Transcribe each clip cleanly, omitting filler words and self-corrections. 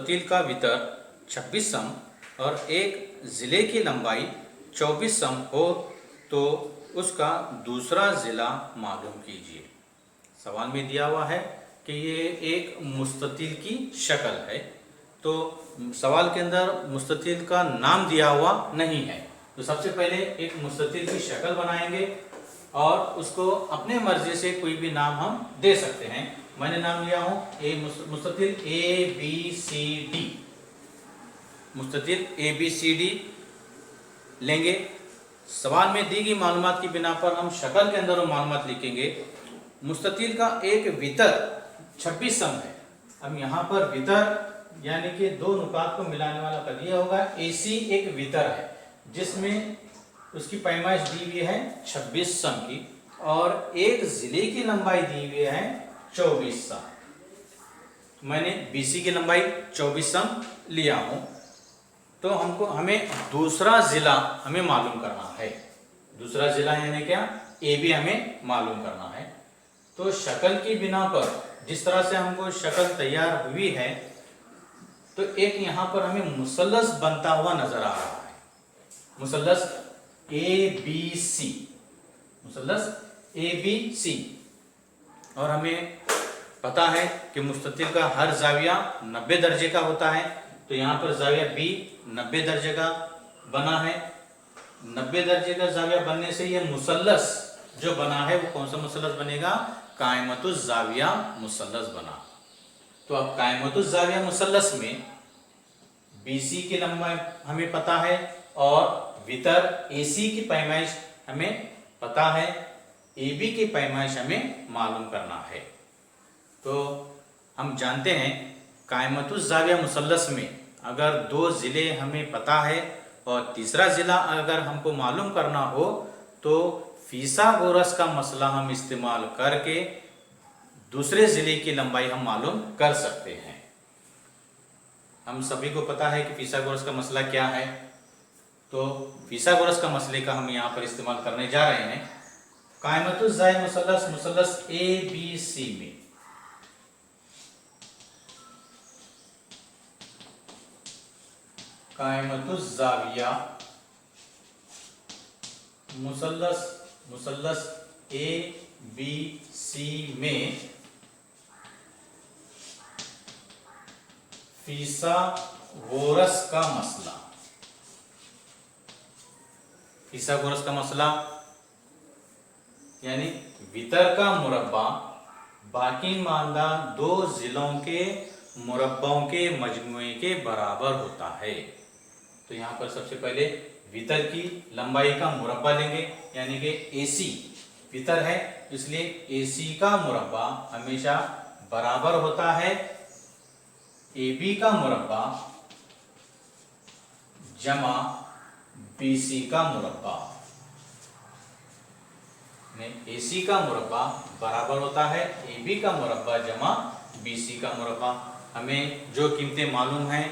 मुस्ततिल का वितर 26 सम और एक ज़िले की लंबाई 24 सम हो तो उसका दूसरा ज़िला मालूम कीजिए। सवाल में दिया हुआ है कि ये एक मुस्ततिल की शक्ल है, तो सवाल के अंदर मुस्ततिल का नाम दिया हुआ नहीं है। तो सबसे पहले एक मुस्ततिल की शक्ल बनाएंगे और उसको अपने मर्जी से कोई भी नाम हम दे सकते हैं। मैंने नाम लिया हूं मुस्ततिल ABCD। मुस्ततिल ABCD लेंगे। सवाल में दी गई मालूमात की बिना पर हम शक्ल के अंदर वो मालूमात लिखेंगे। मुस्ततिल का एक वितर 26 सम है। अब यहाँ पर वितर यानी कि दो नुकात को मिलाने वाला पद यह होगा। AC एक वितर है जिसमें उसकी पैमाइश दी हुई है 26 सम की और एक जिले की लंबाई दी हुई है 24 सम। मैंने BC की लंबाई 24 सम लिया हूं, तो हमें दूसरा जिला हमें मालूम करना है। दूसरा जिला यानी क्या, AB हमें मालूम करना है। तो शक्ल की बिना पर जिस तरह से हमको शक्ल तैयार हुई है, तो एक यहाँ पर हमें मुसल्लस बनता हुआ नजर आ रहा है। मुसल्लस ABC, मुसल्लस ABC। और हमें पता है कि मुस्ततिल का हर जाविया 90 दर्जे का होता है, तो यहाँ पर जाविया B 90 दर्जे का बना है। 90 दर्जे का जाविया बनने से यह मुसल्लस जो बना है वो कौन सा मुसल्लस बनेगा, कायमतुज जाविया मुसल्लस बना। तो अब कायमतुज जाविया मुसल्लस में BC की लंबाई हमें पता है और वितर AC की पैमाइश हमें पता है, AB की पैमाइश हमें मालूम करना है। तो हम जानते हैं कायमतुज जाविया मुसल्लस में अगर दो ज़िले हमें पता है और तीसरा ज़िला अगर हमको मालूम करना हो तो फिसागोरस का मसला हम इस्तेमाल करके दूसरे ज़िले की लंबाई हम मालूम कर सकते हैं। हम सभी को पता है कि फिसागोरस का मसला क्या है, तो फिसागोरस का मसले का हम यहाँ पर इस्तेमाल करने जा रहे हैं। कायमतुज जाविया मुसल्लस मुसल्लस ABC में कायमतुज जाविया मुसल्लस मुसल्लस ABC में फिसागोरस का मसला। फिसागोरस का मसला यानी वितर का मुरब्बा बाकी मानदा दो जिलों के मुरब्बों के मजमुए के बराबर होता है। तो यहाँ पर सबसे पहले वितर की लंबाई का मुरब्बा लेंगे, यानी कि AC वितर है इसलिए AC का मुरब्बा हमेशा बराबर होता है AB का मुरब्बा जमा BC का मुरब्बा। AC का मुरब्बा बराबर होता है AB का मुरब्बा जमा BC का मुरब्बा। हमें जो कीमतें मालूम हैं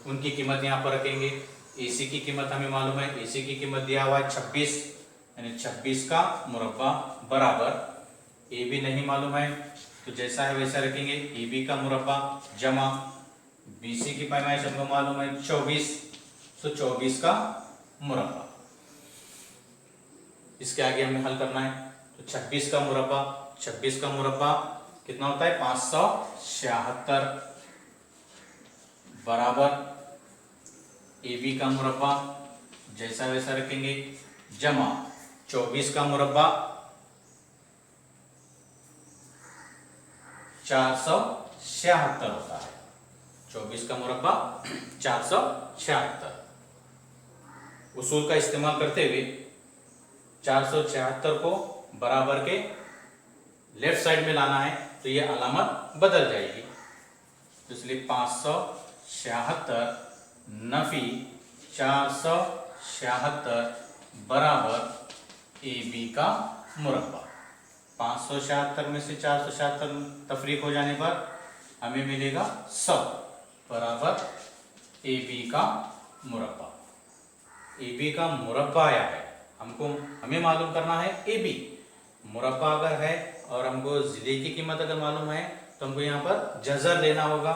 उनकी कीमत यहाँ पर रखेंगे। AC की कीमत हमें मालूम है, AC की कीमत दिया हुआ है 26, यानी 26 का मुरब्बा बराबर AB नहीं मालूम है तो जैसा है वैसा रखेंगे। AB का मुरब्बा जमा BC की पैमाइश हमको मालूम है 24, तो 24 का मुरब्बा। इसके आगे हमें हल करना है, तो 26 का मुरब्बा, 26 का मुरब्बा कितना होता है 576 बराबर AB का मुरब्बा जैसा वैसा रखेंगे जमा 24 का मुरब्बा 476 होता है। 24 का मुरब्बा 476। उसूल का इस्तेमाल करते हुए 476 को बराबर के लेफ्ट साइड में लाना है तो यह अलामत बदल जाएगी, इसलिए 576 नफी 476 बराबर AB का मुरब्बा। 576 में से 476 तफरीक हो जाने पर हमें मिलेगा 100 बराबर AB का मुरब्बा। AB का मुरब्बा आया है, हमें मालूम करना है AB। मुरब्बा अगर है और हमको जिले की कीमत अगर मालूम है तो हमको यहाँ पर जज़र लेना होगा।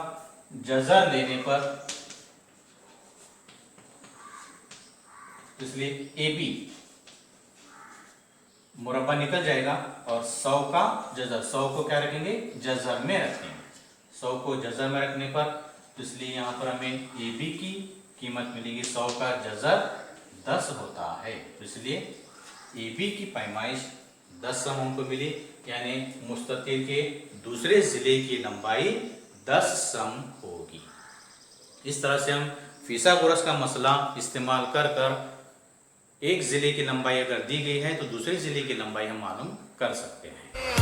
जजर लेने पर, इसलिए AB मुरब्बा निकल जाएगा और 100 का जजर, 100 को क्या रखेंगे, जजर में रखेंगे। 100 को जजर में रखने पर, इसलिए यहाँ पर हमें AB की कीमत मिलेगी 100 का जजर 10 होता है, तो इसलिए AB की पैमाइश 10 सम हमको मिली, यानी मुस्ततील के दूसरे जिले की लंबाई 10 सम होगी। इस तरह से हम फिसागोरस का मसला इस्तेमाल कर कर एक जिले की लंबाई अगर दी गई है तो दूसरे जिले की लंबाई हम मालूम कर सकते हैं।